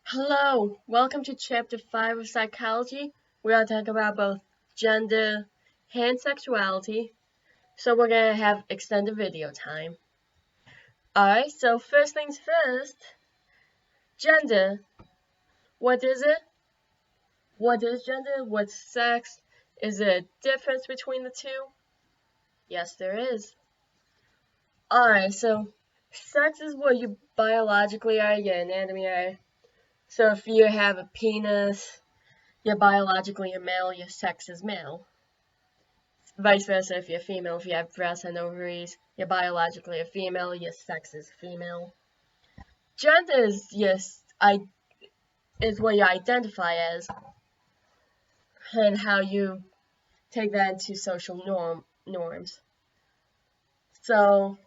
Hello, welcome to Chapter 5 of Psychology. We're going to talk about both gender and sexuality, so we're going to have extended video time. Alright, so first things first, gender. What is it? What is gender? What's sex? Is there a difference between the two? Yes, there is. Alright, so sex is what you biologically are, your anatomy are. So if you have a penis, you're biologically a male, your sex is male. Vice versa, if you're female, if you have breasts and ovaries, you're biologically a female, your sex is female. Gender is what you identify as, and how you take that into social norms. So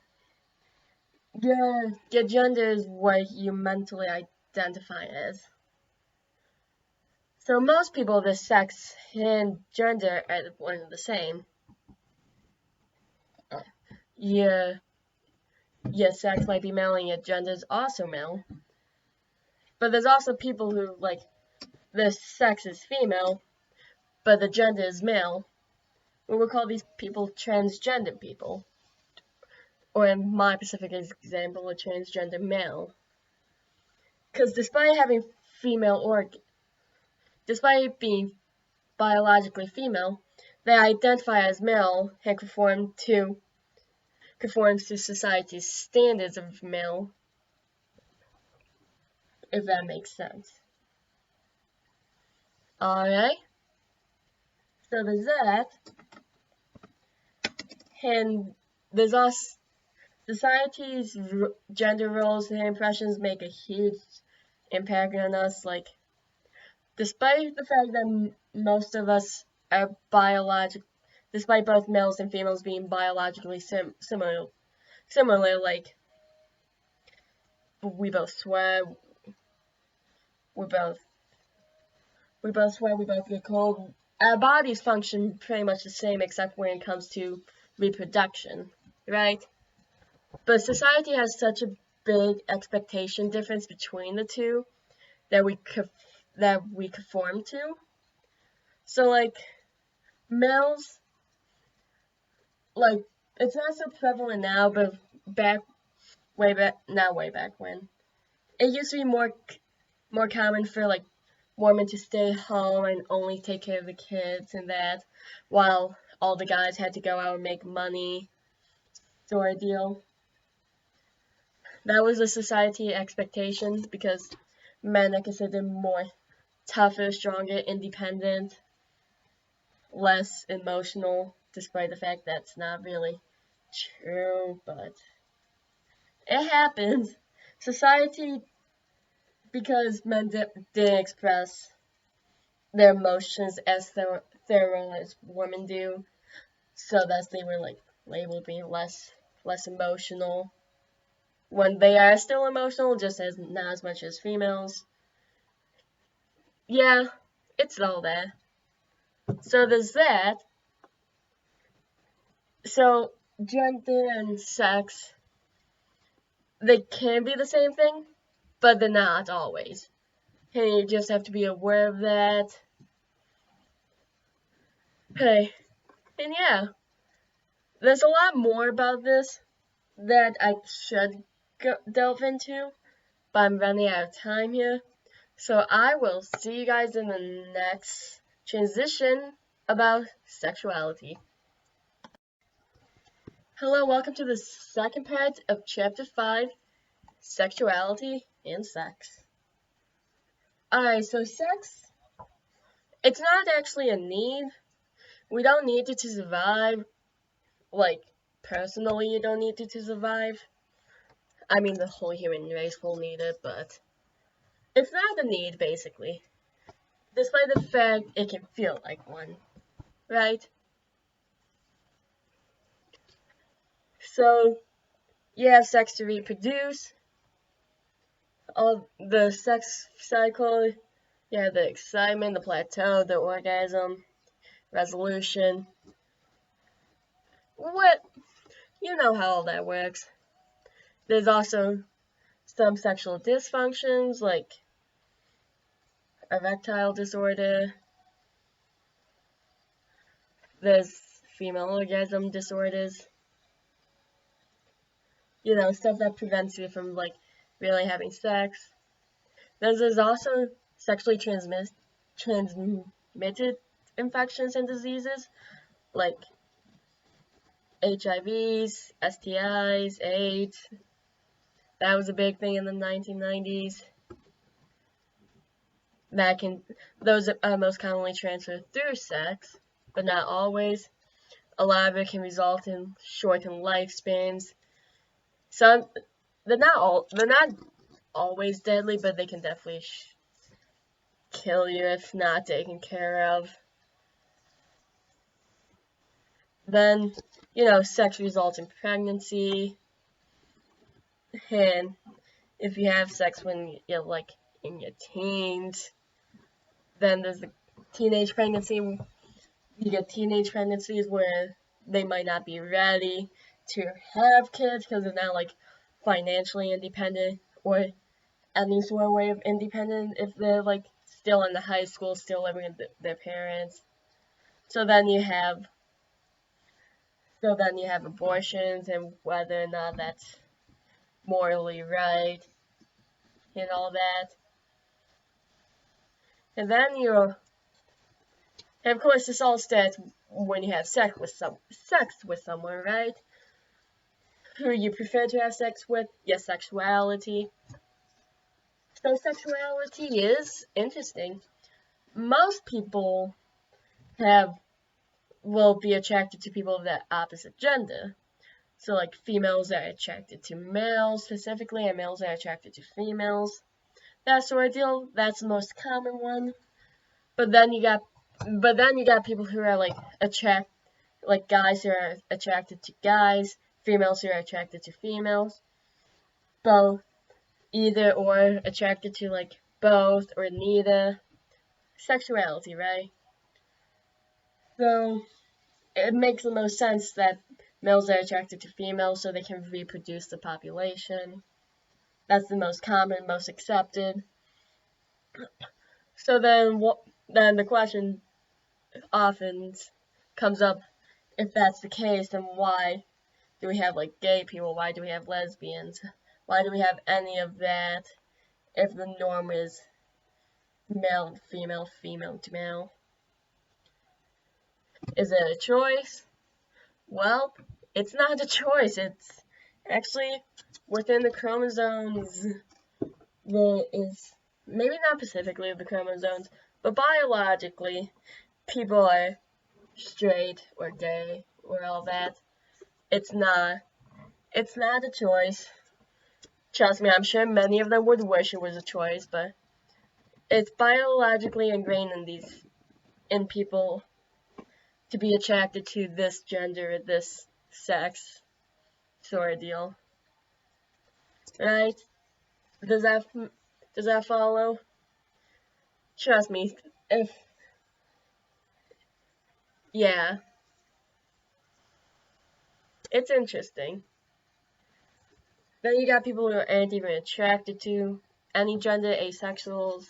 your gender is what you mentally identify as. So most people, their sex and gender are one and the same. Your sex might be male and your gender is also male. But there's also people who, like, their sex is female, but the gender is male. We would call these people transgender people. Or in my specific example, a transgender male. Because despite being biologically female, they identify as male and conforms to society's standards of male, if that makes sense. Alright? So there's that. And there's also society's gender roles and impressions make a huge impact on us. Like, despite the fact that most of us are despite both males and females being biologically similar, like, we both sweat, we both sweat, we both get cold. Our bodies function pretty much the same, except when it comes to reproduction, right? But society has such a big expectation difference between the two that we conform to. So, like, males, like, it's not so prevalent now, but not way back when, it used to be more common for, like, women to stay home and only take care of the kids and that, while all the guys had to go out and make money, sort of deal. That was a society expectation because men are considered more tougher, stronger, independent, less emotional, despite the fact that's not really true, but it happens. Society, because men didn't express their emotions as thoroughly as women do, so thus they were, like, labeled being less emotional, when they are still emotional, just not as much as females. Yeah, it's all that. So there's that. So gender and sex, they can be the same thing, but they're not always. And you just have to be aware of that. Hey, and yeah, there's a lot more about this that I should delve into, but I'm running out of time here. So I will see you guys in the next transition about sexuality. Hello, welcome to the second part of Chapter 5, Sexuality and Sex. Alright, so sex, it's not actually a need. We don't need it to survive. Like, personally, you don't need it to survive. I mean, the whole human race will need it, but it's not a need, basically. Despite the fact it can feel like one, right? So, you have sex to reproduce. All the sex cycle, you have the excitement, the plateau, the orgasm, resolution. You know how all that works. There's also some sexual dysfunctions, like erectile disorder. There's female orgasm disorders. You know, stuff that prevents you from like really having sex. There's also sexually transmitted infections and diseases like HIVs, STIs, AIDS. That was a big thing in the 1990s. Those are most commonly transferred through sex, but not always. A lot of it can result in shortened lifespans. Some they're not always deadly, but they can definitely kill you if not taken care of. Then, you know, sex results in pregnancy, and if you have sex when you're like in your teens, then there's the teenage pregnancy. You get teenage pregnancies where they might not be ready to have kids because they're not like financially independent or any sort of way of independent if they're like still in the high school, still living with their parents. So then you have abortions and whether or not that's morally right and all that. And then and of course this all starts when you have sex with someone, right? Who you prefer to have sex with, your sexuality. So sexuality is interesting. Most people will be attracted to people of the opposite gender. So like females are attracted to males specifically, and males are attracted to females. That sort of deal. That's the most common one. But then you got people who are like guys who are attracted to guys, females who are attracted to females. Both, either or, attracted to like both or neither. Sexuality, right? So it makes the most sense that males are attracted to females so they can reproduce the population. That's the most common, most accepted. So then the question often comes up, if that's the case, then why do we have like gay people? Why do we have lesbians? Why do we have any of that if the norm is male to female, female to male? Is it a choice? Well, it's not a choice. It's actually within the chromosomes. There is, maybe not specifically the chromosomes, but biologically, people are straight or gay or all that. It's not a choice. Trust me, I'm sure many of them would wish it was a choice, but it's biologically ingrained in people to be attracted to this gender, this sex sort of deal. Right? Does that follow? Trust me, yeah, it's interesting. Then you got people who aren't even attracted to any gender, asexuals.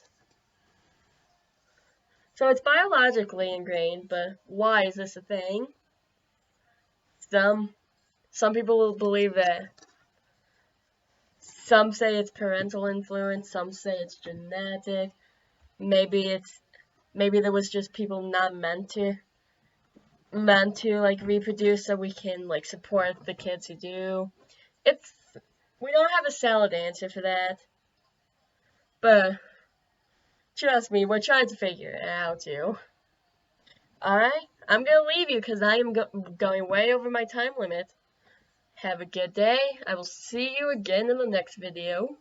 So it's biologically ingrained, but why is this a thing? Some people will believe that. Some say it's parental influence, some say it's genetic. Maybe there was just people not meant to like reproduce so we can like support the kids who do. We don't have a solid answer for that. But trust me, we're trying to figure it out too. Alright? I'm gonna leave you because I am going way over my time limit. Have a good day. I will see you again in the next video.